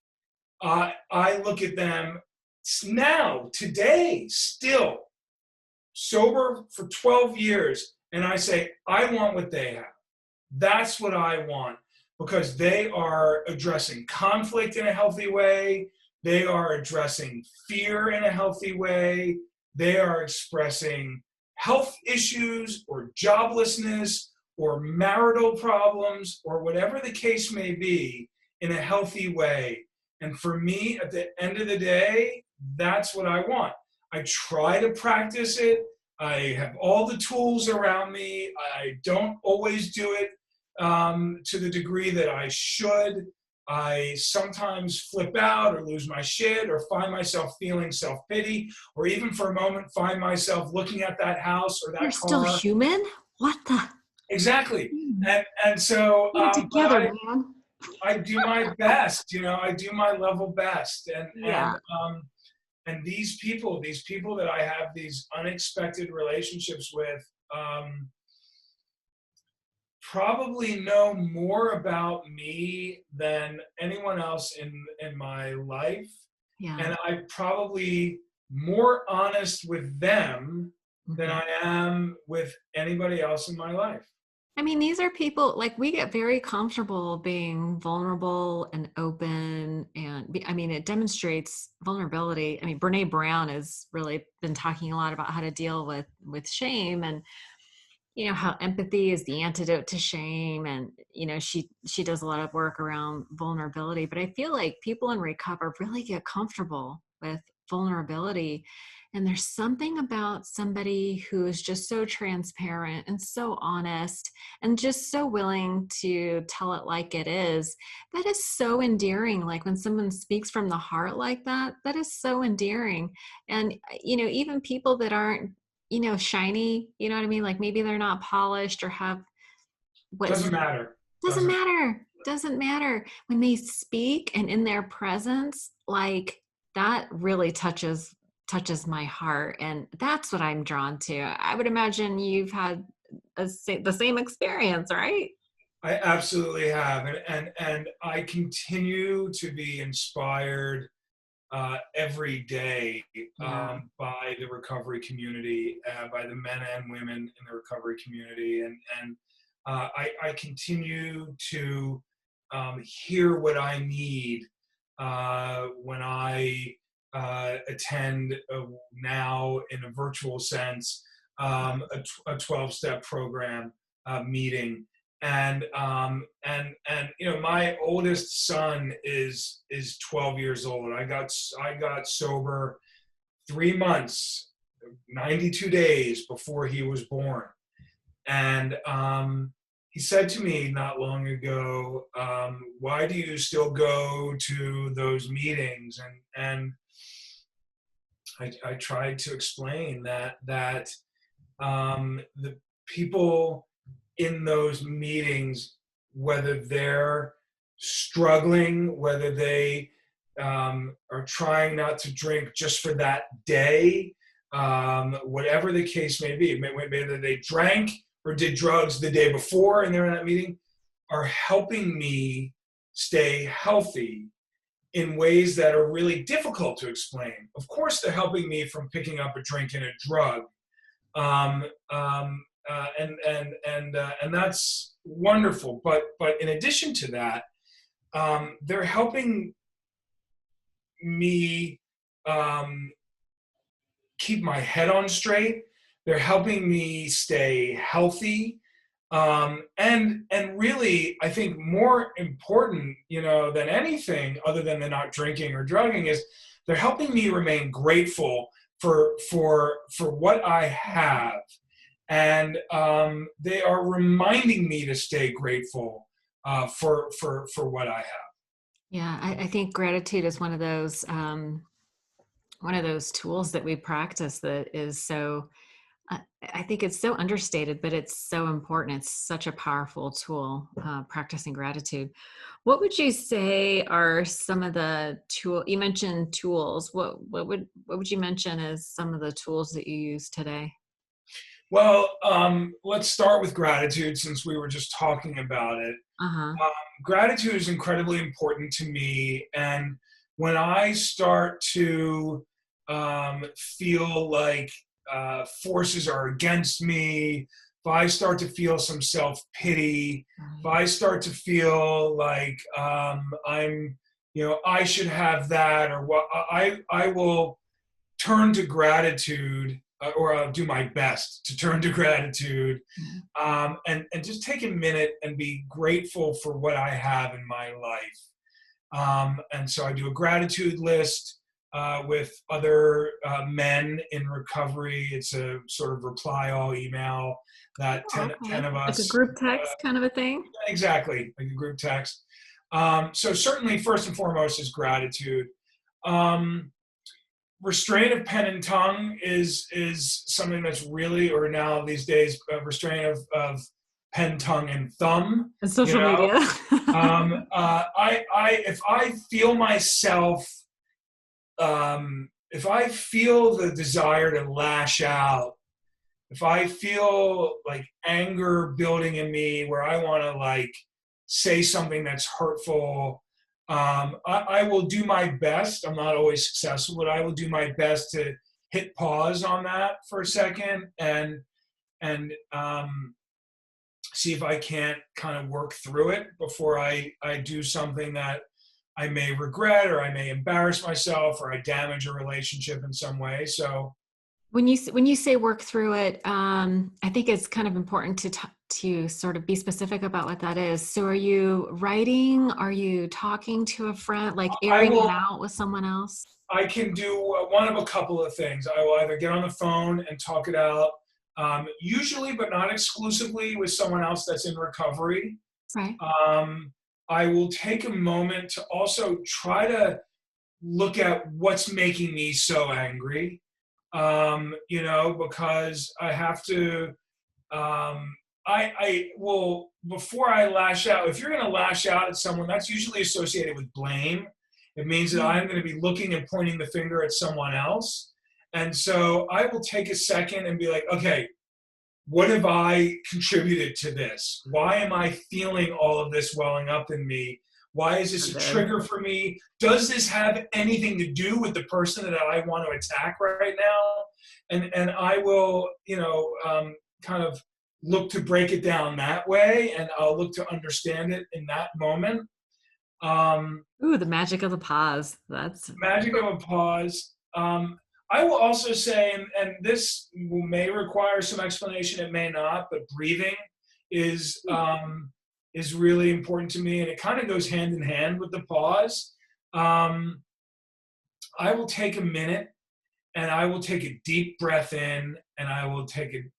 B: I look at them now, today, still sober for 12 years, and I say, I want what they have. That's what I want because they are addressing conflict in a healthy way. They are addressing fear in a healthy way. They are expressing health issues or joblessness or marital problems or whatever the case may be in a healthy way. And for me, at the end of the day, that's what I want. I try to practice it. I have all the tools around me. I don't always do it to the degree that I should. I sometimes flip out or lose my shit or find myself feeling self pity or even for a moment find myself looking at that house or
A: You're
B: that
A: still
B: car.
A: human? What the?
B: Exactly.
A: Hmm.
B: And so,
A: Get it
B: but
A: together, man.
B: I do my best, you know, I do my level best.
A: Yeah.
B: And these people that I have these unexpected relationships with, probably know more about me than anyone else in my life,
A: Yeah.
B: and I'm probably more honest with them than
A: Mhm.
B: I am with anybody else in my life.
A: I mean, these are people like we get very comfortable being vulnerable and open. And I mean, it demonstrates vulnerability. I mean, Brene Brown has really been talking a lot about how to deal with shame, and you know how empathy is the antidote to shame, and you know she does a lot of work around vulnerability. But I feel like people in recover really get comfortable with vulnerability, and there's something about somebody who is just so transparent and so honest and just so willing to tell it like it is, that is so endearing. Like when someone speaks from the heart like that, that is so endearing. And you know, even people that aren't, you know, shiny, you know what I mean? Like maybe they're not polished or have what
B: Doesn't matter.
A: doesn't
B: Doesn't.
A: matter. Doesn't matter. When they speak and in their presence, like that really touches my heart. And that's what I'm drawn to. I would imagine you've had the same experience, right?
B: I absolutely have, and I continue to be inspired every day
A: Yeah.
B: by the recovery community, by the men and women in the recovery community, and I continue to hear what I need when I attend now in a virtual sense a 12-step program meeting. And you know, my oldest son is 12 years old. I got sober 3 months, 92 days before he was born. And he said to me not long ago, "Why do you still go to those meetings?" And I tried to explain that the people in those meetings, whether they're struggling, whether they are trying not to drink just for that day, whatever the case may be, whether they drank or did drugs the day before and they're in that meeting, are helping me stay healthy in ways that are really difficult to explain. Of course, they're helping me from picking up a drink and a drug, um, um, and that's wonderful. But in addition to that, they're helping me um, keep my head on straight. They're helping me stay healthy. And really, I think more important, you know, than anything other than the not drinking or drugging is they're helping me remain grateful for what I have, and they are reminding me to stay grateful for what I have.
A: Yeah, I think gratitude is one of those tools that we practice that is so I I think it's so understated, but it's so important. It's such a powerful tool, practicing gratitude. What would you say are some of the tool you mentioned tools? What would you mention as some of the tools that you use today?
B: Well, let's start with gratitude since we were just talking about it.
A: Uh-huh.
B: Gratitude is incredibly important to me. And when I start to feel like forces are against me, if I start to feel some self pity, if
A: Right.
B: I start to feel like I'm, you know, I should have that, or what, I will turn to gratitude, or I'll do my best to turn to gratitude,
A: Yeah.
B: and just take a minute and be grateful for what I have in my life. And so I do a gratitude list with other men in recovery. It's a sort of reply all email that
A: Oh,
B: 10
A: okay.
B: of
A: Like a
B: us,
A: group text kind of a thing?
B: exactly, like a group text. So certainly, first and foremost is gratitude. Um, Restraint of pen and tongue is something that's really, or now these days, restraint of pen, tongue, and thumb.
A: And
B: You
A: social
B: know,
A: media.
B: I if I feel myself, if I feel the desire to lash out, if I feel like anger building in me, where I want to like say something that's hurtful, I will do my best. I'm not always successful, but I will do my best to hit pause on that for a second and see if I can't kind of work through it before I do something that I may regret, or I may embarrass myself, or I damage a relationship in some way. So
A: When you say work through it, I think it's kind of important to sort of be specific about what that is. So, are you writing? Are you talking to a friend, like
B: I
A: airing it
B: will
A: out with someone else?
B: I can do one of a couple of things. I will either get on the phone and talk it out, usually, but not exclusively, with someone else that's in recovery.
A: Right.
B: Um, I will take a moment to also try to look at what's making me so angry, you know, because I have to. I will, before I lash out. If you're going to lash out at someone, that's usually associated with blame. It means that
A: Yeah.
B: I'm going to be looking and pointing the finger at someone else. And so I will take a second and be like, okay, what have I contributed to this? Why am I feeling all of this welling up in me? Why is this a
A: Good.
B: trigger for me? Does this have anything to do with the person that I want to attack right now? And I will, kind of look to break it down that way, and I'll look to understand it in that moment. Um,
A: Ooh, the magic of the pause. That's
B: Magic of a pause. I will also say, and this may require some explanation, it may not, but breathing is is really important to me, and it kind of goes hand in hand with the pause. Um, I will take a minute, and I will take a deep breath in, and I will take an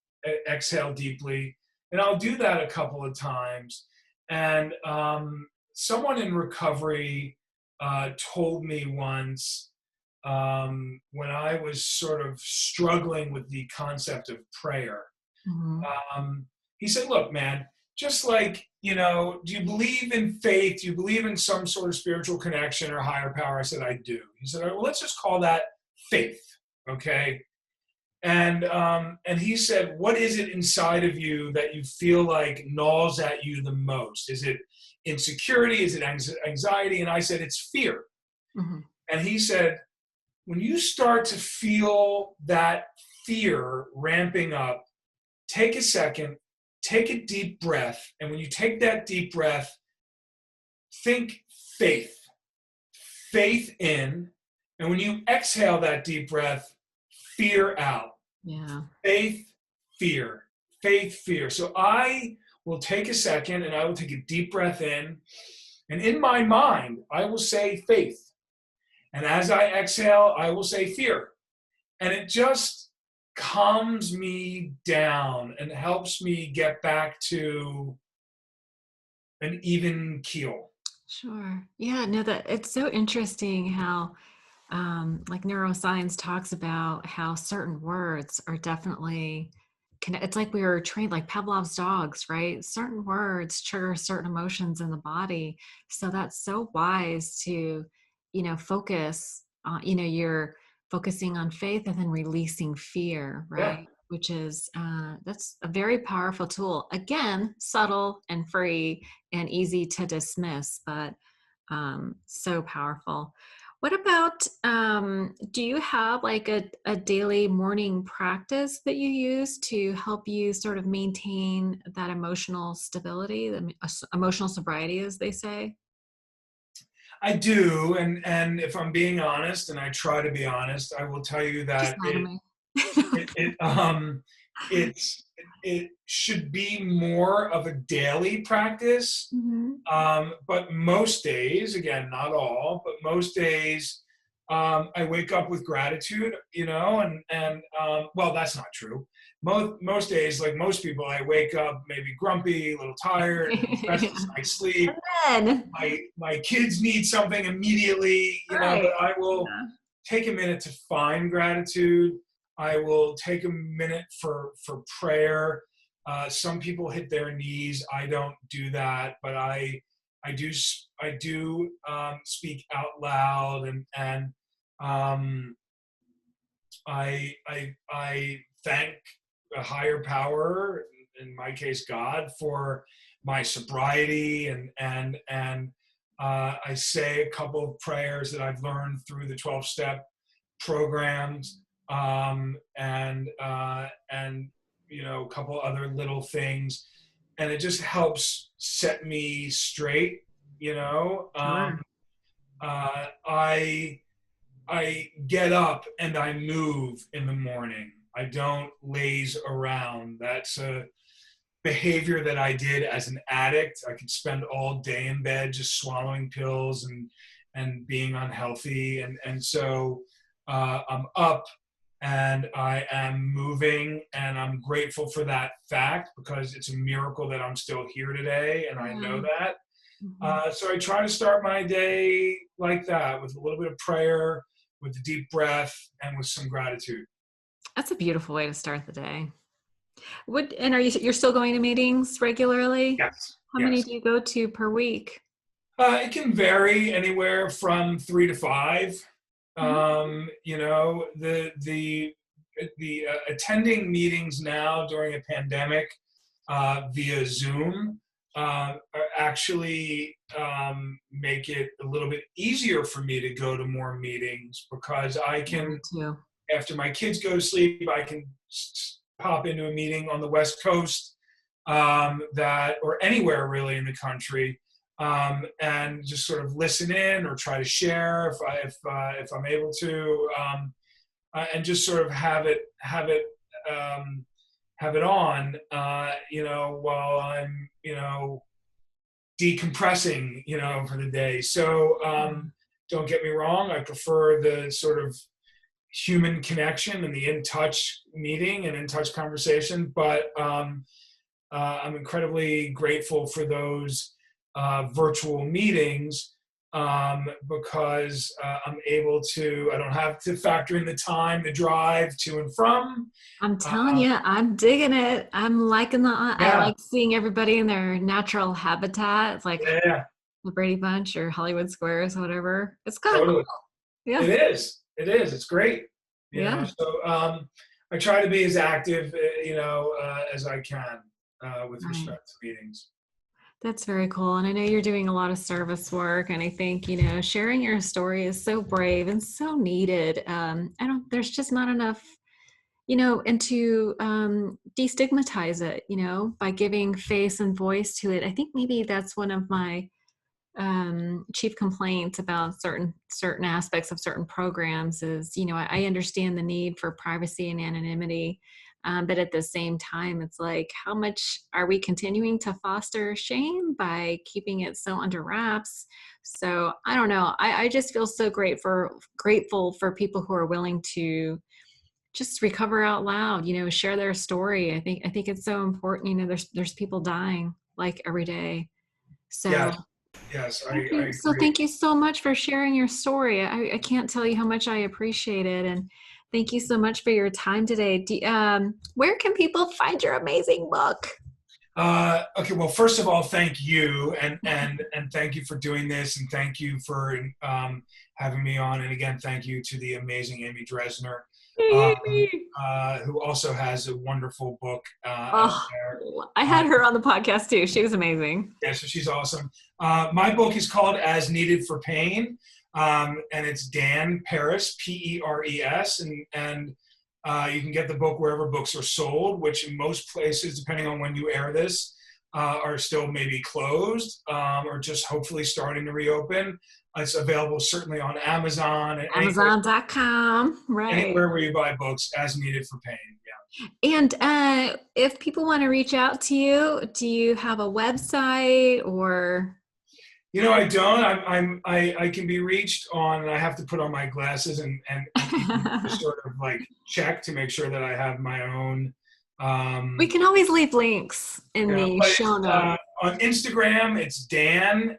B: exhale deeply, and I'll do that a couple of times. And someone in recovery told me once, when I was sort of struggling with the concept of prayer.
A: Mhm.
B: Um, he said, "Look, man, just like, do you believe in faith? Do you believe in some sort of spiritual connection or higher power?" I said, "I do." He said, "All right, well, let's just call that faith, okay?" And he said, "What is it inside of you that you feel like gnaws at you the most? Is it insecurity? Is it anxiety?" And I said, "It's fear."
A: Mhm.
B: And he said, when you start to feel that fear ramping up, take a second, take a deep breath. And when you take that deep breath, think faith, faith in. And when you exhale that deep breath, fear out.
A: Yeah.
B: Faith, fear, faith, fear. So I will take a second and I will take a deep breath in. And in my mind, I will say faith. And as I exhale, I will say fear. And it just calms me down and helps me get back to an even keel.
A: Sure. Yeah, no, that it's so interesting how like neuroscience talks about how certain words are definitely it's like we were trained like Pavlov's dogs, right? Certain words trigger certain emotions in the body. So that's so wise to, focus on, you're focusing on faith and then releasing fear,
B: Yeah.
A: right? Which is that's a very powerful tool. Again, subtle and free and easy to dismiss, but so powerful. What about, do you have like a daily morning practice that you use to help you sort of maintain that emotional stability, the emotional sobriety, as they say?
B: I do, and if I'm being honest, and I try to be honest, I will tell you
A: Just
B: that
A: lie to me.
B: it's it should be more of a daily practice.
A: Mhm.
B: But most days, again, not all, but most days, I wake up with gratitude, and well, that's not true. Most days, like most people, I wake up maybe grumpy, a little tired, restless
A: Yeah.
B: night's sleep.
A: And then,
B: My kids need something immediately,
A: right.
B: but I will
A: Yeah.
B: take a minute to find gratitude. I will take a minute for prayer. Some people hit their knees. I don't do that, but I do speak out loud, and um, I thank a higher power, in my case God, for my sobriety, and I say a couple of prayers that I've learned through the 12-step programs, and a couple other little things, and it just helps set me straight. You know,
A: Sure.
B: I get up and I move in the morning. I don't laze around. That's a behavior that I did as an addict. I could spend all day in bed just swallowing pills and being unhealthy. And so I'm up and I am moving, and I'm grateful for that fact because it's a miracle that I'm still here today, and I know
A: Yeah.
B: that.
A: Mhm.
B: So I try to start my day like that, with a little bit of prayer, with a deep breath, and with some gratitude.
A: That's a beautiful way to start the day. And you're still going to meetings regularly?
B: Yes,
A: How many
B: yes.
A: do you go to per week?
B: It can vary anywhere from 3 to 5.
A: Mhm.
B: The attending meetings now during a pandemic via Zoom actually make it a little bit easier for me to go to more meetings, because I
A: Yeah, me
B: can,
A: too.
B: after my kids go to sleep, I can pop into a meeting on the West Coast, that, or anywhere really in the country, and just sort of listen in or try to share if I'm able to, and just sort of um, have it on, while I'm, decompressing, for the day. So don't get me wrong, I prefer the sort of human connection and the in touch meeting and in touch conversation, but I'm incredibly grateful for those virtual meetings, because I'm able to, I don't have to factor in the time, the drive to and from.
A: I'm
B: Uh,
A: telling you, I'm digging it. I'm liking I
B: yeah,
A: like seeing everybody in their natural habitat. It's like
B: yeah,
A: the Brady Bunch or Hollywood Squares, whatever. It's kind of
B: totally.
A: cool. Yeah.
B: It is. It is. It's great.
A: Yeah.
B: So I try to be as active, as I can with
A: Right.
B: respect to meetings.
A: That's very cool. And I know you're doing a lot of service work. And I think, sharing your story is so brave and so needed. There's just not enough, and to destigmatize it, by giving face and voice to it. I think maybe that's one of my chief complaints about certain aspects of certain programs is, I understand the need for privacy and anonymity, but at the same time, it's like, how much are we continuing to foster shame by keeping it so under wraps? So I don't know. I just feel so grateful for people who are willing to just recover out loud, share their story. I think it's so important. There's people dying like every day. So
B: Yes, yes, I,
A: thank
B: I
A: you. So
B: agree.
A: thank you so much for sharing your story. I can't tell you how much I appreciate it. And thank you so much for your time today. Where can people find your amazing book?
B: Okay, well, first of all, thank you, and thank you for doing this, and thank you for having me on, and again, thank you to the amazing Amy Dresner,
A: Hey,
B: um,
A: Amy.
B: who also has a wonderful book out
A: Oh,
B: there.
A: I had her on the podcast too. She was amazing.
B: Yeah, so she's awesome. My book is called As Needed for Pain, and it's Dan Paris, Peres, and you can get the book wherever books are sold, which in most places, depending on when you air this, are still maybe closed, or just hopefully starting to reopen. It's available certainly on Amazon and
A: Amazon.com. Right.
B: anywhere where you buy books, As Needed for Pain.
A: And if people want to reach out to you, do you have a website or?
B: I don't. I can be reached on. I have to put on my glasses and just sort of like check to make sure that I have my own.
A: We can always leave links in the
B: But
A: show notes.
B: on Instagram, it's Dan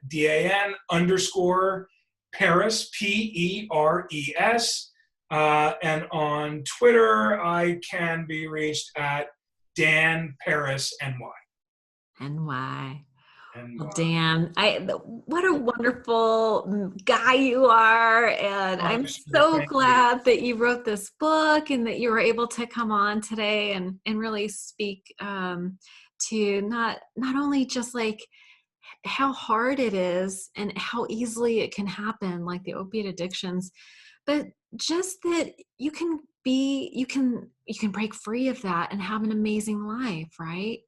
B: underscore Paris Peres, and on Twitter, I can be reached at Dan Paris NY.
A: And why? Well,
B: NY.
A: Dan, what a wonderful guy you are. And
B: Oh,
A: I'm
B: sure.
A: so
B: Thank you.
A: glad that you wrote this book and that you were able to come on today and really speak to not only just like how hard it is and how easily it can happen, like the opiate addictions, but just that you can break free of that and have an amazing life, right?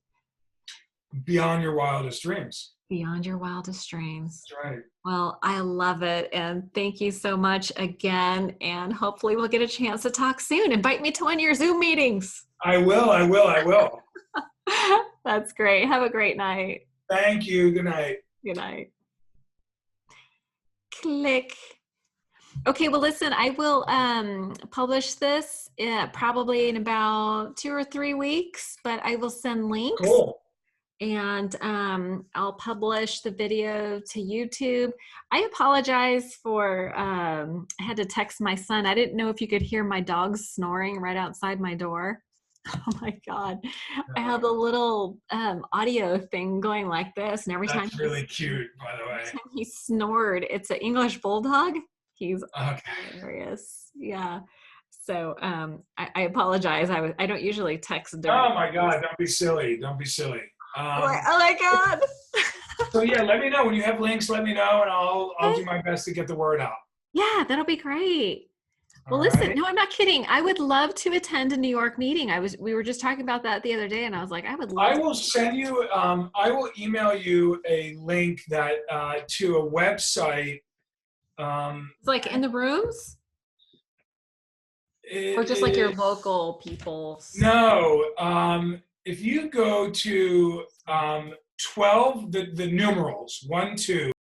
B: Beyond your wildest dreams.
A: Beyond your wildest dreams.
B: That's right.
A: Well, I love it. And thank you so much again. And hopefully we'll get a chance to talk soon. Invite me to one of your Zoom meetings.
B: I will. I will. I will.
A: That's great. Have a great night.
B: Thank you. Good night.
A: Good night. Click. Okay, well, listen, I will publish this probably in about 2 or 3 weeks, but I will send links.
B: Cool.
A: And I'll publish the video to YouTube. I apologize for, I had to text my son. I didn't know if you could hear my dogs snoring right outside my door. Oh my God. I have a little audio thing going like this. And
B: That's really cute, by the
A: every
B: way.
A: time he snored, it's an English bulldog. He's
B: Okay.
A: hilarious. Yeah. So I apologize. I don't usually text during
B: Oh my
A: these.
B: God, don't be silly. Don't be silly.
A: Oh my God.
B: So yeah, let me know when you have links. Let me know, and I'll
A: Okay.
B: do my best to get the word out.
A: Yeah, that'll be great.
B: All
A: Well, listen,
B: right.
A: no, I'm not kidding. I would love to attend a New York meeting. We were just talking about that the other day, and I was like, I would love
B: I
A: to.
B: will send you. I will email you a link that to a website.
A: It's like in the rooms, or just like your
B: It,
A: local people's.
B: no, if you go to 12, the numerals 1, 2.